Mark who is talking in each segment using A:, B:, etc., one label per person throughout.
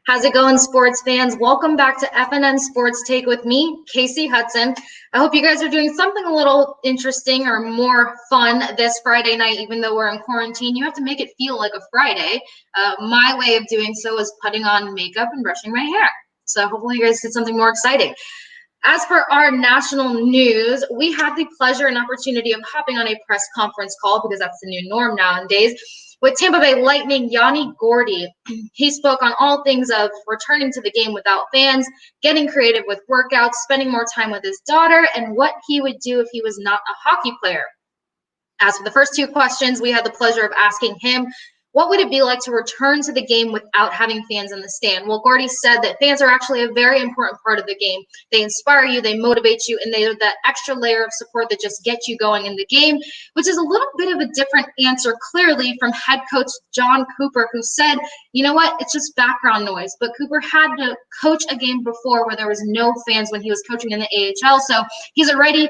A: How's it going, sports fans? Welcome back to FNN Sports Take with me, Kasey Hudson. I hope you guys are doing something a little interesting or more fun this Friday night, even though we're in quarantine. You have to make it feel like a Friday. My way of doing so is putting on makeup and brushing my hair. So hopefully you guys did something more exciting. As for our national news, we had the pleasure and opportunity of hopping on a press conference call, because that's the new norm nowadays, with Tampa Bay Lightning Yanni Gourde. He spoke on all things of returning to the game without fans, getting creative with workouts, spending more time with his daughter, and what he would do if he was not a hockey player. As for the first two questions, we had the pleasure of asking him, what would it be like to return to the game without having fans in the stand? Well, Gourde said that fans are actually a very important part of the game. They inspire you, they motivate you, and they're that extra layer of support that just gets you going in the game, which is a little bit of a different answer, clearly, from head coach John Cooper, who said, you know what, it's just background noise. But Cooper had to coach a game before where there was no fans when he was coaching in the AHL, so he's already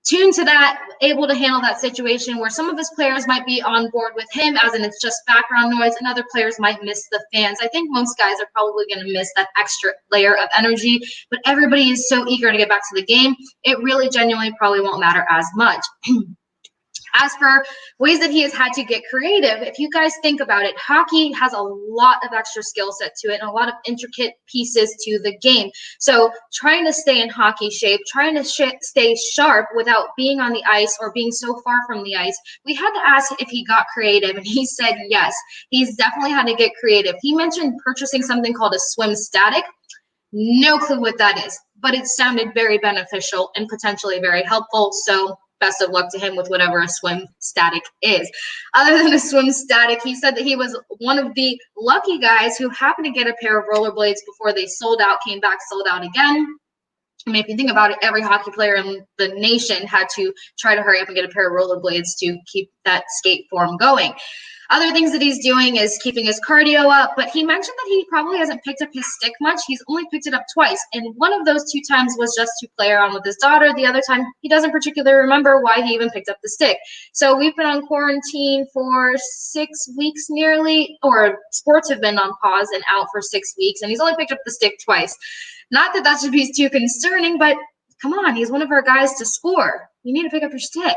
A: tuned to that, able to handle that situation where some of his players might be on board with him, as in it's just background noise, and other players might miss the fans. I think most guys are probably going to miss that extra layer of energy, but everybody is so eager to get back to the game, it really genuinely probably won't matter as much. As for ways that he has had to get creative, if you guys think about it, hockey has a lot of extra skill set to it and a lot of intricate pieces to the game. So trying to stay in hockey shape, trying to stay sharp without being on the ice or being so far from the ice, we had to ask if he got creative, and he said yes. He's definitely had to get creative. He mentioned purchasing something called a swim static. No clue what that is, but it sounded very beneficial and potentially very helpful. So best of luck to him with whatever a swim static is. Other than a swim static, he said that he was one of the lucky guys who happened to get a pair of rollerblades before they sold out, came back, sold out again. I mean, if you think about it, every hockey player in the nation had to try to hurry up and get a pair of rollerblades to keep that skate form going. Other things that he's doing is keeping his cardio up, but he mentioned that he probably hasn't picked up his stick much. He's only picked it up twice, and one of those 2 times was just to play around with his daughter. The other time, he doesn't particularly remember why he even picked up the stick. So we've been on quarantine for 6 weeks nearly, or sports have been on pause and out for 6 weeks, and he's only picked up the stick twice. Not that that should be too concerning, but come on, he's one of our guys to score. You need to pick up your stick.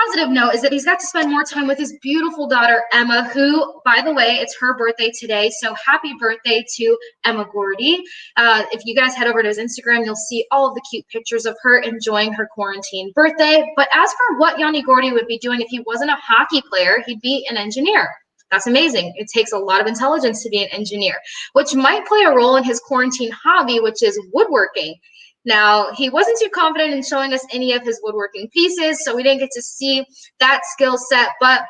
A: Positive note is that he's got to spend more time with his beautiful daughter, Emma, who, by the way, it's her birthday today. So happy birthday to Emma Gourde. If you guys head over to his Instagram, you'll see all of the cute pictures of her enjoying her quarantine birthday. But as for what Yanni Gourde would be doing if he wasn't a hockey player, he'd be an engineer. That's amazing. It takes a lot of intelligence to be an engineer, which might play a role in his quarantine hobby, which is woodworking. Now, he wasn't too confident in showing us any of his woodworking pieces, so we didn't get to see that skill set. But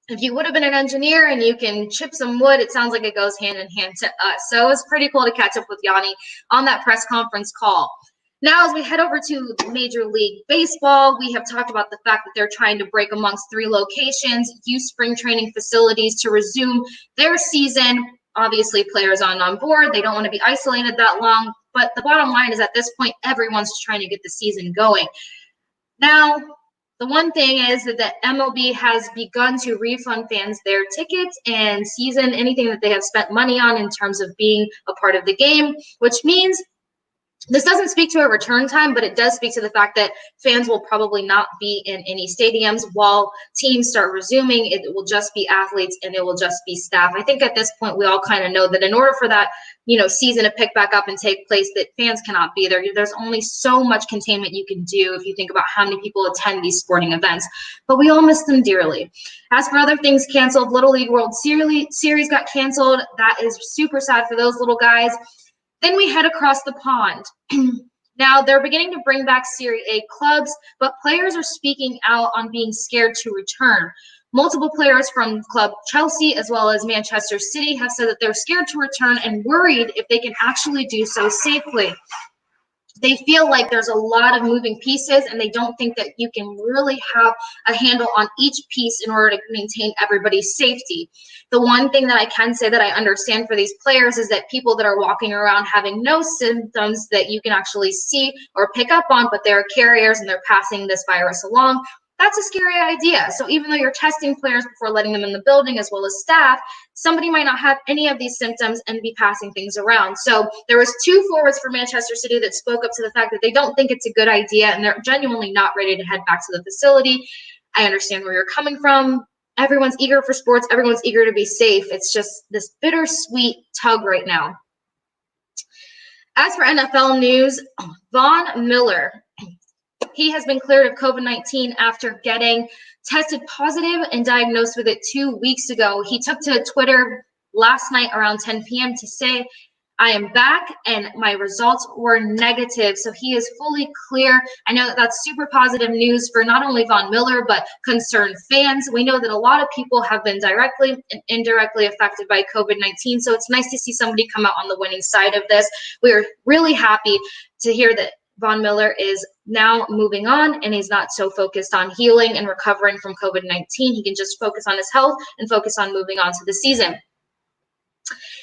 A: if you would have been an engineer and you can chip some wood, it sounds like it goes hand in hand to us. So it was pretty cool to catch up with Yanni on that press conference call. Now, as we head over to Major League Baseball, we have talked about the fact that they're trying to break amongst 3 locations, use spring training facilities to resume their season. Obviously, players aren't on board. They don't want to be isolated that long. But the bottom line is, at this point, everyone's just trying to get the season going. Now, the one thing is that the MLB has begun to refund fans their tickets and season, anything that they have spent money on in terms of being a part of the game, which means this doesn't speak to a return time, but it does speak to the fact that fans will probably not be in any stadiums while teams start resuming. It will just be athletes and it will just be staff. I think at this point we all kind of know that in order for that, season to pick back up and take place, that fans cannot be there. There's only so much containment you can do if you think about how many people attend these sporting events, but we all miss them dearly. As for other things canceled, Little League World Series got canceled. That is super sad for those little guys. Then we head across the pond. Now, they're beginning to bring back Serie A clubs, but players are speaking out on being scared to return. Multiple players from Club Chelsea as well as Manchester City have said that they're scared to return and worried if they can actually do so safely. They feel like there's a lot of moving pieces, and they don't think that you can really have a handle on each piece in order to maintain everybody's safety. The one thing that I can say that I understand for these players is that people that are walking around having no symptoms that you can actually see or pick up on, but they're carriers and they're passing this virus along, That's a scary idea. So even though you're testing players before letting them in the building as well as staff, somebody might not have any of these symptoms and be passing things around. So there was 2 forwards for Manchester City that spoke up to the fact that they don't think it's a good idea and they're genuinely not ready to head back to the facility. I understand where you're coming from. Everyone's eager for sports. Everyone's eager to be safe. It's just this bittersweet tug right now. As for NFL news, Von Miller, he has been cleared of COVID-19 after getting tested positive and diagnosed with it 2 weeks ago. He took to Twitter last night around 10 p.m. to say, I am back and my results were negative. So he is fully clear. I know that that's super positive news for not only Von Miller, but concerned fans. We know that a lot of people have been directly and indirectly affected by COVID-19. So it's nice to see somebody come out on the winning side of this. We are really happy to hear that Von Miller is now moving on and he's not so focused on healing and recovering from COVID-19. He can just focus on his health and focus on moving on to the season.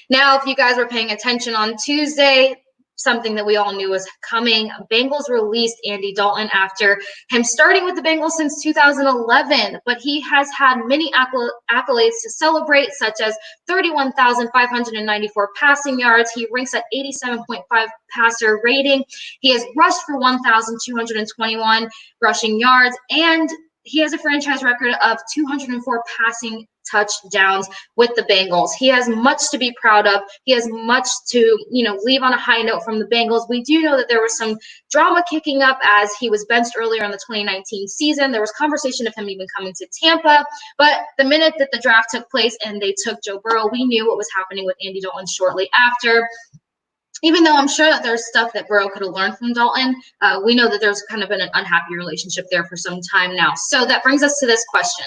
A: Now, if you guys were paying attention on Tuesday, something that we all knew was coming. Bengals released Andy Dalton after him starting with the Bengals since 2011, but he has had many accolades to celebrate, such as 31,594 passing yards. He ranks at 87.5 passer rating. He has rushed for 1,221 rushing yards, and he has a franchise record of 204 passing touchdowns with the Bengals. He has much to be proud of. He has much to, leave on a high note from the Bengals. We do know that there was some drama kicking up as he was benched earlier in the 2019 season. There was conversation of him even coming to Tampa, but the minute that the draft took place and they took Joe Burrow, we knew what was happening with Andy Dalton shortly after. Even though I'm sure that there's stuff that Burrow could have learned from Dalton, we know that there's kind of been an unhappy relationship there for some time now. So that brings us to this question.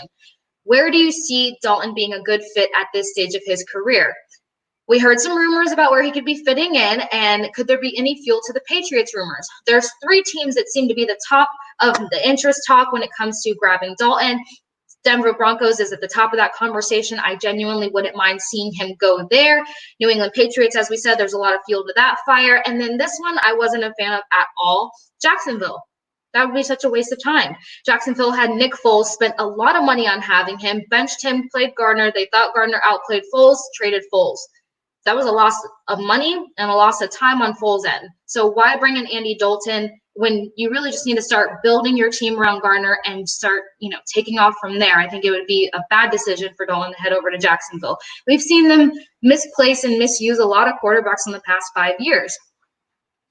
A: Where do you see Dalton being a good fit at this stage of his career? We heard some rumors about where he could be fitting in, and could there be any fuel to the Patriots rumors? There's 3 teams that seem to be the top of the interest talk when it comes to grabbing Dalton. Denver Broncos is at the top of that conversation. I genuinely wouldn't mind seeing him go there. New England Patriots, as we said, there's a lot of fuel to that fire. And then this one I wasn't a fan of at all, Jacksonville. That would be such a waste of time. Jacksonville had Nick Foles, spent a lot of money on having him, benched him, played Gardner. They thought Gardner outplayed Foles, traded Foles. That was a loss of money and a loss of time on Foles' end. So why bring in Andy Dalton when you really just need to start building your team around Gardner and start, taking off from there? I think it would be a bad decision for Dalton to head over to Jacksonville. We've seen them misplace and misuse a lot of quarterbacks in the past 5 years.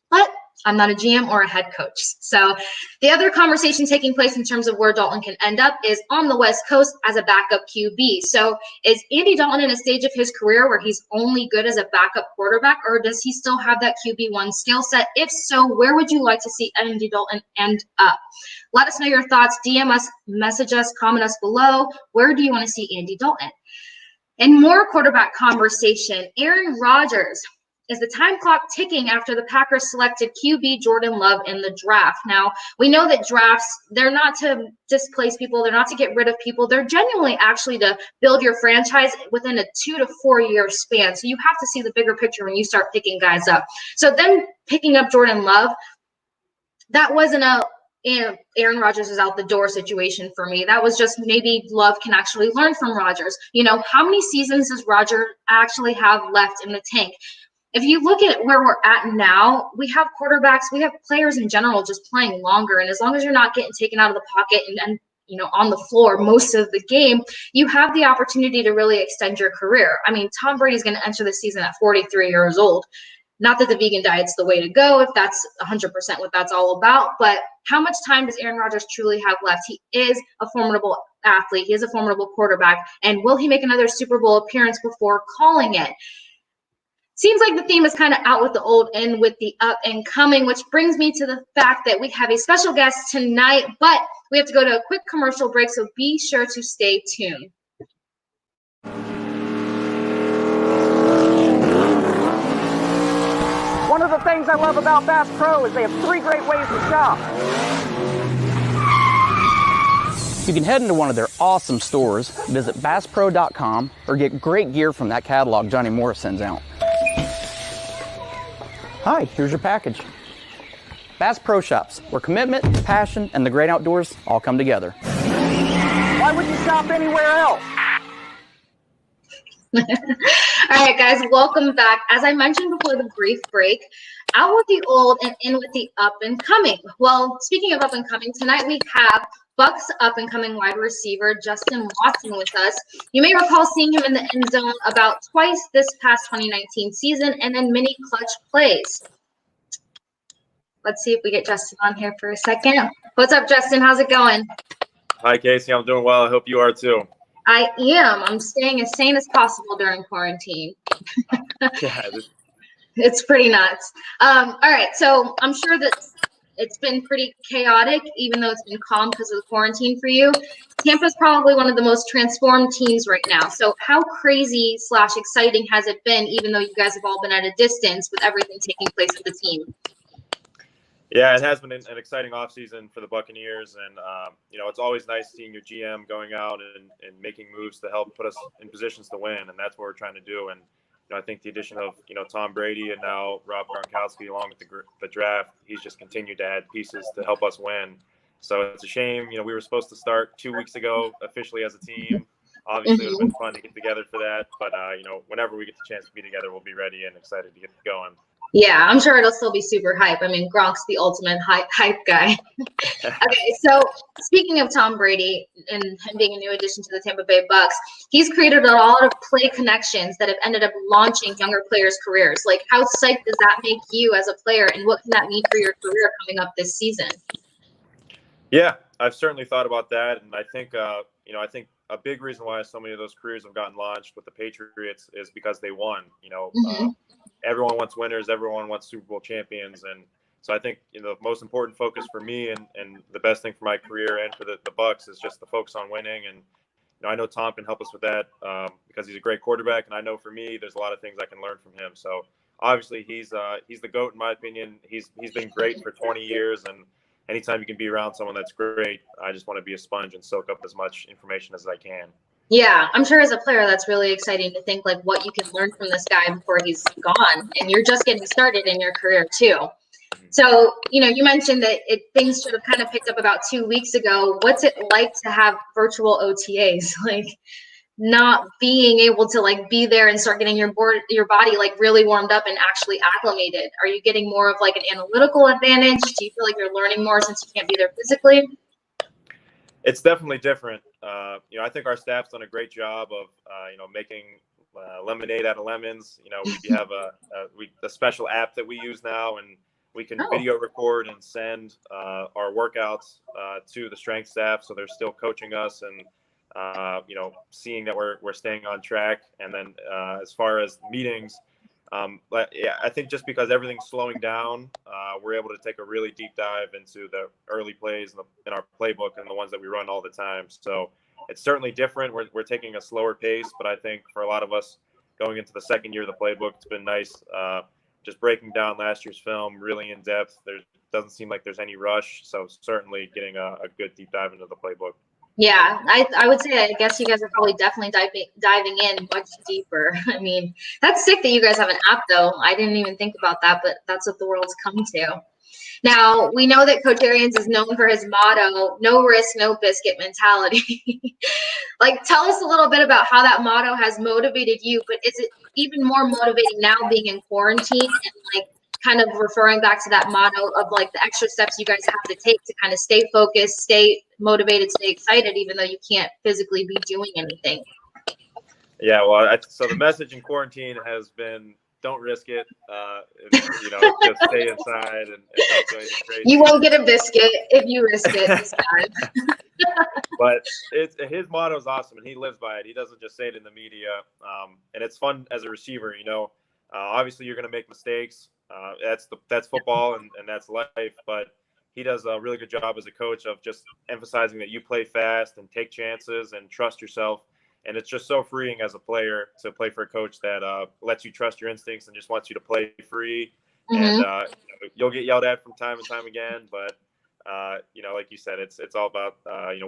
A: But I'm not a GM or a head coach. So the other conversation taking place in terms of where Dalton can end up is on the West Coast as a backup QB. So is Andy Dalton in a stage of his career where he's only good as a backup quarterback, or does he still have that QB1 skill set? If so, where would you like to see Andy Dalton end up? Let us know your thoughts. DM us, message us, comment us below. Where do you want to see Andy Dalton? And more quarterback conversation. Aaron Rodgers. Is the time clock ticking after the Packers selected QB Jordan Love in the draft? Now, we know that drafts, they're not to displace people. They're not to get rid of people. They're genuinely actually to build your franchise within a 2 to 4 year span. So you have to see the bigger picture when you start picking guys up. So then picking up Jordan Love, that wasn't a Aaron Rodgers is out the door situation for me. That was just maybe Love can actually learn from Rodgers. How many seasons does Rodgers actually have left in the tank? If you look at where we're at now, we have quarterbacks, we have players in general just playing longer. And as long as you're not getting taken out of the pocket and on the floor most of the game, you have the opportunity to really extend your career. I mean, Tom Brady's going to enter the season at 43 years old. Not that the vegan diet's the way to go, if that's 100% what that's all about, but how much time does Aaron Rodgers truly have left? He is a formidable athlete. He is a formidable quarterback. And will he make another Super Bowl appearance before calling it? Seems like the theme is kind of out with the old, in with the up and coming, which brings me to the fact that we have a special guest tonight, but we have to go to a quick commercial break, so be sure to stay tuned.
B: One of the things I love about Bass Pro is they have 3 great ways to shop. You can head into one of their awesome stores, visit BassPro.com, or get great gear from that catalog Johnny Morris sends out. Hi, here's your package. Bass Pro Shops, where commitment, passion, and the great outdoors all come together. shop anywhere else.
A: All right, guys, welcome back. As I mentioned before the brief break, out with the old and in with the up and coming. Well, speaking of up and coming, tonight we have Bucs up and coming wide receiver Justin Watson with us. You may recall seeing him in the end zone about twice this past 2019 season and then many clutch plays. Let's see if we get Justin on here for a second. What's up, Justin? How's it going?
C: Hi, Kasey. I'm doing well. I hope you are too.
A: I am. I'm staying as sane as possible during quarantine.
C: Yeah,
A: It's pretty nuts. All right, so I'm sure that it's been pretty chaotic, even though it's been calm because of the quarantine for you. Tampa's probably one of the most transformed teams right now. So how crazy / exciting has it been, even though you guys have all been at a distance with everything taking place with the team?
C: Yeah, it has been an exciting offseason for the Buccaneers. And, it's always nice seeing your GM going out and making moves to help put us in positions to win. And that's what we're trying to do. And, I think the addition of, Tom Brady and now Rob Gronkowski along with the draft, he's just continued to add pieces to help us win. So it's a shame, we were supposed to start 2 weeks ago officially as a team. Obviously, it would have been fun to get together for that. But, whenever we get the chance to be together, we'll be ready and excited to get going.
A: Yeah, I'm sure it'll still be super hype. I mean, Gronk's the ultimate hype guy. Okay, so speaking of Tom Brady and him being a new addition to the Tampa Bay Bucs, he's created a lot of play connections that have ended up launching younger players' careers. Like, how psyched does that make you as a player, and what can that mean for your career coming up this season?
C: Yeah, I've certainly thought about that, and I think I think a big reason why so many of those careers have gotten launched with the Patriots is because they won. Everyone wants winners, everyone wants Super Bowl champions, and so I think the most important focus for me and the best thing for my career and for the Bucs is just the focus on winning. And I know Tom can help us with that because he's a great quarterback, and I know for me there's a lot of things I can learn from him. So obviously he's the GOAT in my opinion. He's been great for 20 years, and anytime you can be around someone that's great, I just want to be a sponge and soak up as much information as I can.
A: Yeah, I'm sure as a player that's really exciting to think like what you can learn from this guy before he's gone, and you're just getting started in your career too. So, you mentioned that things should have kind of picked up about 2 weeks ago. What's it like to have virtual OTAs? Like not being able to like be there and start getting your body like really warmed up and actually acclimated. Are you getting more of like an analytical advantage? Do you feel like you're learning more since you can't be there physically?
C: It's definitely different. I think our staff's done a great job of, making lemonade out of lemons. We have a special app that we use now, and we can video record and send our workouts to the strength staff. So they're still coaching us and, seeing that we're staying on track. And then as far as meetings, I think just because everything's slowing down, we're able to take a really deep dive into the early plays in our playbook and the ones that we run all the time. So it's certainly different. We're taking a slower pace, but I think for a lot of us going into the second year of the playbook, it's been nice just breaking down last year's film really in depth. There doesn't seem like there's any rush. So certainly getting a good deep dive into the playbook.
A: Yeah, I would say I guess you guys are probably definitely diving in much deeper. I mean, that's sick that you guys have an app, though. I didn't even think about that, but that's what the world's come to. Now, we know that Coach Arians is known for his motto, no risk, no biscuit mentality. Like, tell us a little bit about how that motto has motivated you, but is it even more motivating now being in quarantine and, like, kind of referring back to that motto of, like, the extra steps you guys have to take to kind of stay focused, stay motivated, stay excited, even though you can't physically be doing anything?
C: Yeah, well, so the message in quarantine has been don't risk it. Just stay inside and don't do anything crazy.
A: You won't get a biscuit if you risk it this time.
C: But his motto is awesome, and he lives by it. He doesn't just say it in the media, and it's fun as a receiver. Obviously you're going to make mistakes. That's football and that's life. But he does a really good job as a coach of just emphasizing that you play fast and take chances and trust yourself. And it's just so freeing as a player to play for a coach that lets you trust your instincts and just wants you to play free. Mm-hmm. And you'll get yelled at from time and time again, but like you said, it's all about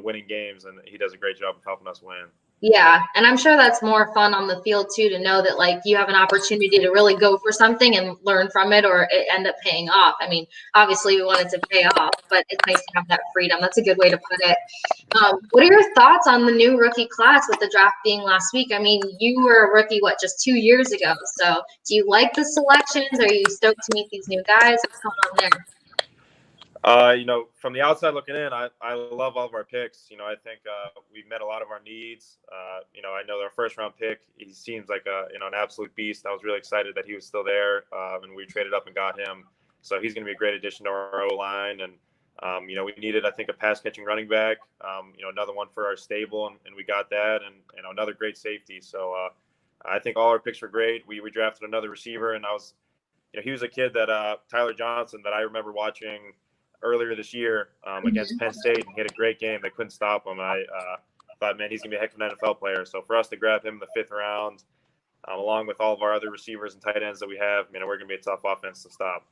C: winning games, and he does a great job of helping us win.
A: Yeah, and I'm sure that's more fun on the field too, to know that like you have an opportunity to really go for something and learn from it, or it end up paying off. I mean, obviously we want it to pay off, but it's nice to have that freedom. That's a good way to put it. What are your thoughts on the new rookie class with the draft being last week? I mean, you were a rookie, what, just 2 years ago. So do you like the selections? Are you stoked to meet these new guys? What's going on there?
C: From the outside looking in, I love all of our picks. I think we've met a lot of our needs. I know their first round pick, he seems like an absolute beast. I was really excited that he was still there, and we traded up and got him. So he's going to be a great addition to our O line. And we needed, I think, a pass catching running back. Another one for our stable, and we got that, and another great safety. So I think all our picks were great. We drafted another receiver, and he was a kid that Tyler Johnson that I remember watching earlier this year against Penn State, and he had a great game. They couldn't stop him. I thought, man, he's going to be a heck of an NFL player. So for us to grab him in the 5th round, along with all of our other receivers and tight ends that we have, we're going to be a tough offense to stop.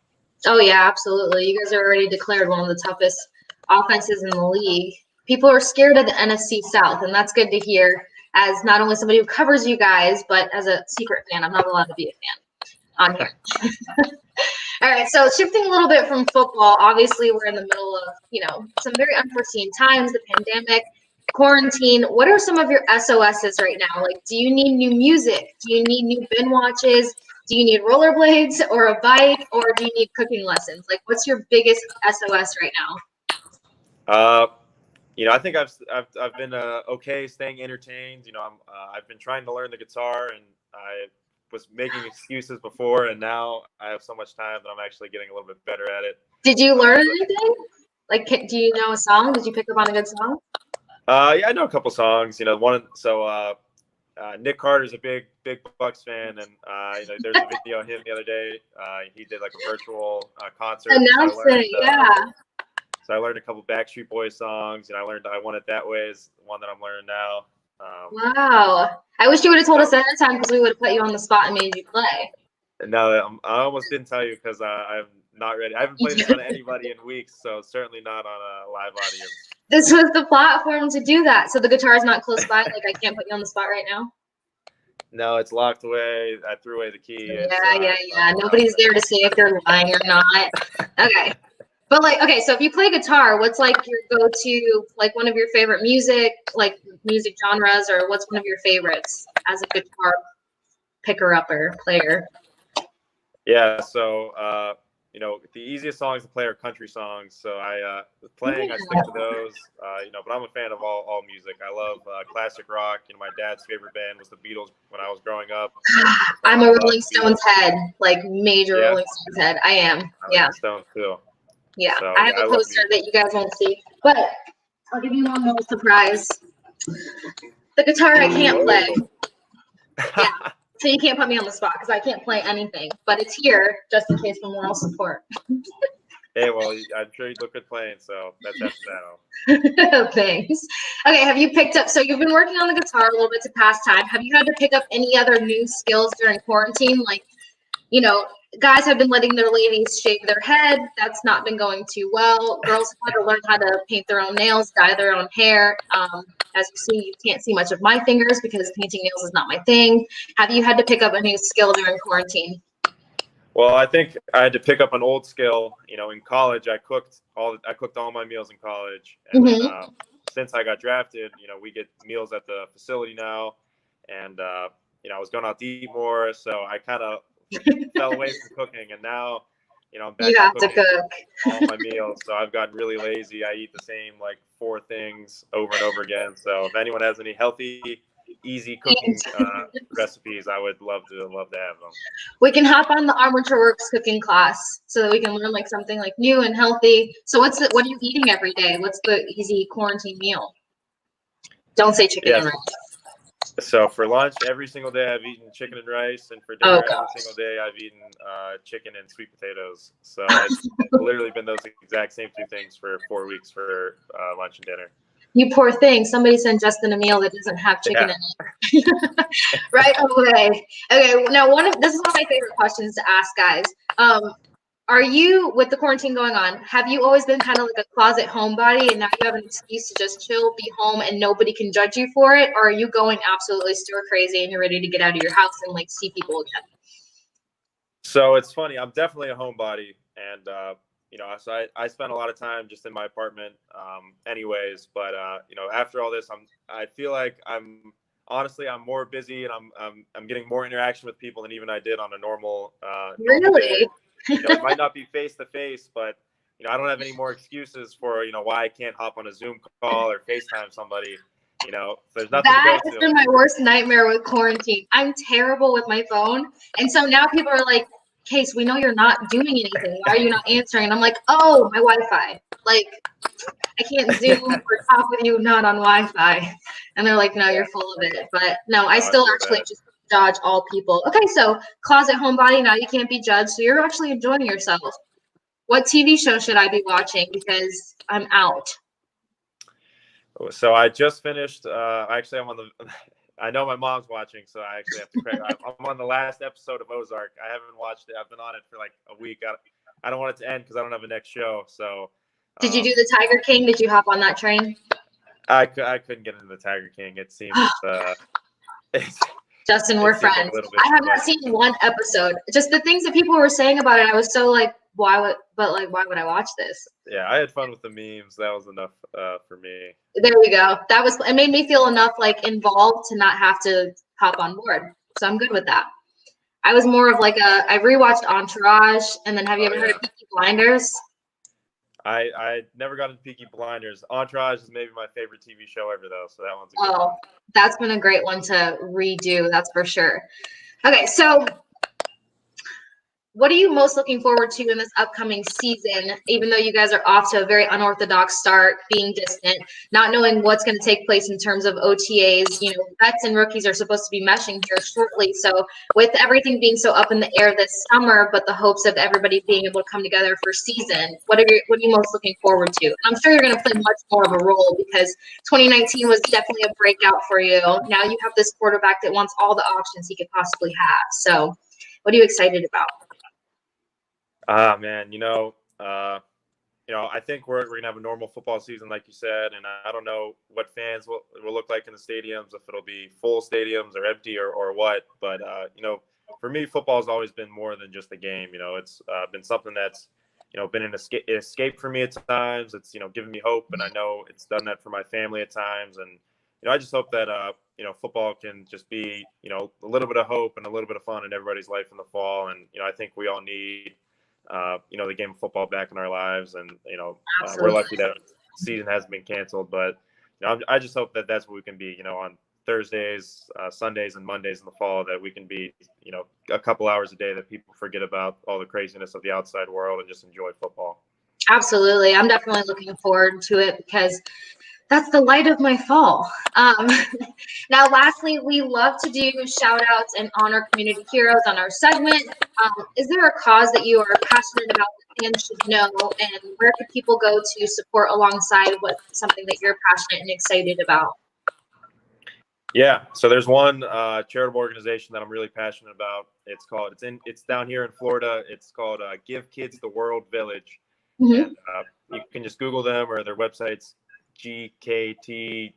A: Oh, yeah, absolutely. You guys are already declared one of the toughest offenses in the league. People are scared of the NFC South, and that's good to hear as not only somebody who covers you guys, but as a secret fan. I'm not allowed to be a fan on here. All right, so shifting a little bit from football, obviously we're in the middle of, some very unforeseen times, the pandemic, quarantine. What are some of your SOSs right now? Like, do you need new music? Do you need new bin watches? Do you need rollerblades or a bike, or do you need cooking lessons? Like, what's your biggest SOS right now?
C: I think I've been okay staying entertained. I've been trying to learn the guitar, and I was making excuses before, and now I have so much time that I'm actually getting a little bit better at it.
A: Did you learn anything? Like, do you know a song? Did you pick up on a good song?
C: Yeah, I know a couple songs. Nick Carter's a big Bucs fan, and there's a video of him the other day. He did like a virtual concert.
A: Announcement, yeah.
C: So I learned a couple Backstreet Boys songs, and I learned "I Want It That Way" is one that I'm learning now.
A: Wow. I wish you would have told us ahead of time, because we would have put you on the spot and made you play.
C: No, I almost didn't tell you because I'm not ready. I haven't played in front of anybody in weeks, so certainly not on a live audience.
A: This was the platform to do that. So the guitar is not close by. Like, I can't put you on the spot right now.
C: No, it's locked away. I threw away the key.
A: Yeah. Nobody's there to say if they're lying or not. Okay. But so if you play guitar, what's like your go-to, like one of your favorite music genres, or what's one of your favorites as a guitar picker-upper player?
C: Yeah, so the easiest songs to play are country songs. So I stick to those. But I'm a fan of all music. I love classic rock. My dad's favorite band was the Beatles when I was growing up.
A: I'm a Rolling Stones head, like major Rolling Stones head. I am. Yeah.
C: Stones too.
A: Yeah, so, I have a poster that you guys won't see, but I'll give you one little surprise. The guitar I can't play. Yeah, so you can't put me on the spot because I can't play anything, but it's here just in case for moral support.
C: Hey, well, I'm sure you look good playing, so that's after
A: that. Thanks. Okay, have you picked up, so you've been working on the guitar a little bit to pass time. Have you had to pick up any other new skills during quarantine? Like, guys have been letting their ladies shave their head. That's not been going too well. Girls have had to learn how to paint their own nails, dye their own hair. As you see, you can't see much of my fingers because painting nails is not my thing. Have you had to pick up a new skill during quarantine?
C: Well, I think I had to pick up an old skill. In college, I cooked all my meals in college. And then, since I got drafted, we get meals at the facility now. And, I was going out to eat more. So I kind of fell away from cooking, and now I'm back to cook all my meals. So I've gotten really lazy. I eat the same 4 things over and over again. So if anyone has any healthy, easy cooking recipes, I would love to have them.
A: We can hop on the Armature Works cooking class so that we can learn something new and healthy. So what are you eating every day? What's the easy quarantine meal? Don't say chicken and rice.
C: So for lunch, every single day I've eaten chicken and rice, and for dinner, every single day I've eaten chicken and sweet potatoes. So it's literally been those exact same 2 things for 4 weeks for lunch and dinner.
A: You poor thing. Somebody send Justin a meal that doesn't have chicken in it. Right away. Okay. Now, this is one of my favorite questions to ask guys. Are you, with the quarantine going on, have you always been kind of like a closet homebody and now you have an excuse to just chill, be home, and nobody can judge you for it? Or are you going absolutely stir crazy and you're ready to get out of your house and like see people again?
C: So it's funny. I'm definitely a homebody, and so I spend a lot of time just in my apartment, anyways. But after all this, I feel like I'm more busy, and I'm getting more interaction with people than even I did on a normal normal day.
A: Really?
C: It might not be face to face, but I don't have any more excuses for why I can't hop on a Zoom call or FaceTime somebody. So there's nothing to
A: That
C: go
A: has
C: to.
A: been my worst nightmare with quarantine. I'm terrible with my phone. And so now people are like, Case, we know you're not doing anything. Why are you not answering? And I'm like, oh, my Wi-Fi. Like, I can't Zoom or talk with you not on Wi-Fi. And they're like, no, you're full of it. But no, I still actually just dodge all people. Okay, so closet homebody, now you can't be judged. So you're actually enjoying yourself. What TV show should I be watching? Because I'm out.
C: So I just finished. Actually, I'm on the. I know my mom's watching, so I actually have to crack. I'm on the last episode of Ozark. I haven't watched it. I've been on it for like a week. I don't want it to end because I don't have a next show. So.
A: Did you do the Tiger King? Did you hop on that train?
C: I couldn't get into the Tiger King. It seems.
A: Justin, we're friends. I have not seen one episode. Just the things that people were saying about it, I was so like, why would I watch this?
C: Yeah, I had fun with the memes. That was enough for me.
A: There we go. It made me feel enough like involved to not have to hop on board. So I'm good with that. I was more of like I rewatched Entourage, and then have you ever heard of Peaky Blinders?
C: I never got into Peaky Blinders. Entourage is maybe my favorite TV show ever, though. So that one's a good one.
A: That's been a great one to redo. That's for sure. Okay, so what are you most looking forward to in this upcoming season, even though you guys are off to a very unorthodox start, being distant, not knowing what's going to take place in terms of OTAs? Vets and rookies are supposed to be meshing here shortly. So with everything being so up in the air this summer, but the hopes of everybody being able to come together for season, what are you most looking forward to? I'm sure you're going to play much more of a role because 2019 was definitely a breakout for you. Now you have this quarterback that wants all the options he could possibly have. So what are you excited about?
C: Man, I think we're gonna have a normal football season, like you said, and I don't know what fans will look like in the stadiums, if it'll be full stadiums or empty or what. But for me, football has always been more than just a game. It's been something that's been an escape for me at times. It's given me hope, and I know it's done that for my family at times. And I just hope that football can just be a little bit of hope and a little bit of fun in everybody's life in the fall. And I think we all need the game of football back in our lives, and we're lucky that the season hasn't been canceled. But I just hope that that's what we can be. On Thursdays, Sundays, and Mondays in the fall, that we can be a couple hours a day that people forget about all the craziness of the outside world and just enjoy football.
A: Absolutely, I'm definitely looking forward to it because that's the light of my fall. Now, lastly, we love to do shout outs and honor community heroes on our segment. Is there a cause that you are passionate about that fans should know, and where could people go to support alongside what something that you're passionate and excited about?
C: Yeah, so there's one charitable organization that I'm really passionate about. It's down here in Florida. It's called Give Kids the World Village. Mm-hmm. And you can just Google them, or their website's gktw.org.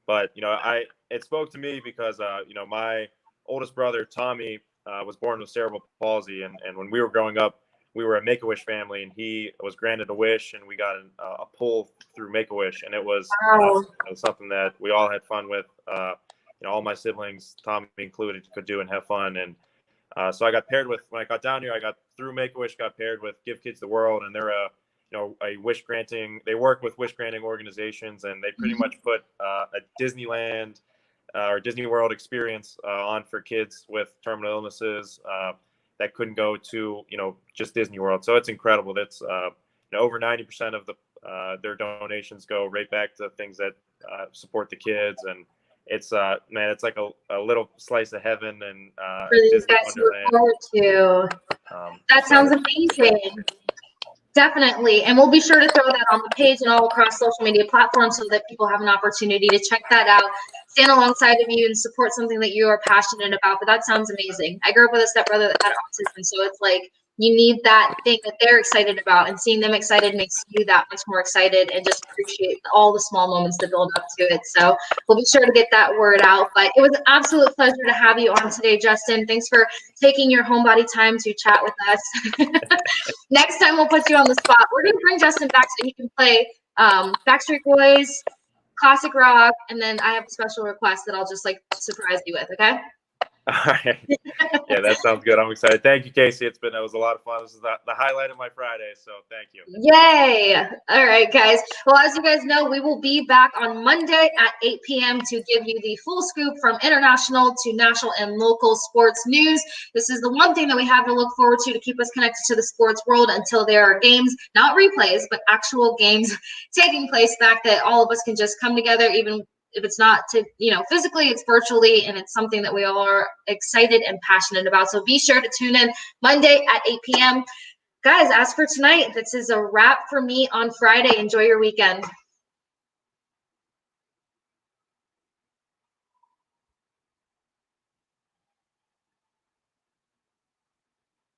C: But it spoke to me because my oldest brother Tommy was born with cerebral palsy, and when we were growing up, we were a Make-A-Wish family, and he was granted a wish, and we got a pull through Make-A-Wish, and it was something that we all had fun with. All my siblings, Tommy included, could do and have fun. And so I got paired with, when I got down here, I got through Make-A-Wish, got paired with Give Kids the World, and they're a wish granting. They work with wish granting organizations, and they pretty much put a Disneyland or Disney World experience on for kids with terminal illnesses that couldn't go to just Disney World. So it's incredible. That's over 90% of their donations go right back to things that support the kids, and it's it's like a little slice of heaven and
A: for these guys to look forward to. That sounds amazing. Definitely. And we'll be sure to throw that on the page and all across social media platforms so that people have an opportunity to check that out. stand alongside of you and support something that you are passionate about. But that sounds amazing. I grew up with a stepbrother that had autism, so it's like you need that thing that they're excited about, and seeing them excited makes you that much more excited, and just appreciate all the small moments that build up to it. So we'll be sure to get that word out. But it was an absolute pleasure to have you on today, Justin. Thanks for taking your homebody time to chat with us. Next time we'll put you on the spot. We're going to bring Justin back so he can play Backstreet Boys, classic rock, and then I have a special request that I'll just like surprise you with, okay?
C: All right. Yeah, that sounds good. I'm excited. Thank you, Kasey. It was a lot of fun. This is the highlight of my Friday, so thank you.
A: Yay! All right, guys. Well, as you guys know, we will be back on Monday at 8 p.m. to give you the full scoop from international to national and local sports news. This is the one thing that we have to look forward to keep us connected to the sports world until there are games, not replays, but actual games taking place back that all of us can just come together, even if it's not to, physically, it's virtually, and it's something that we all are excited and passionate about. So be sure to tune in Monday at 8 p.m. Guys, as for tonight, this is a wrap for me on Friday. Enjoy your weekend.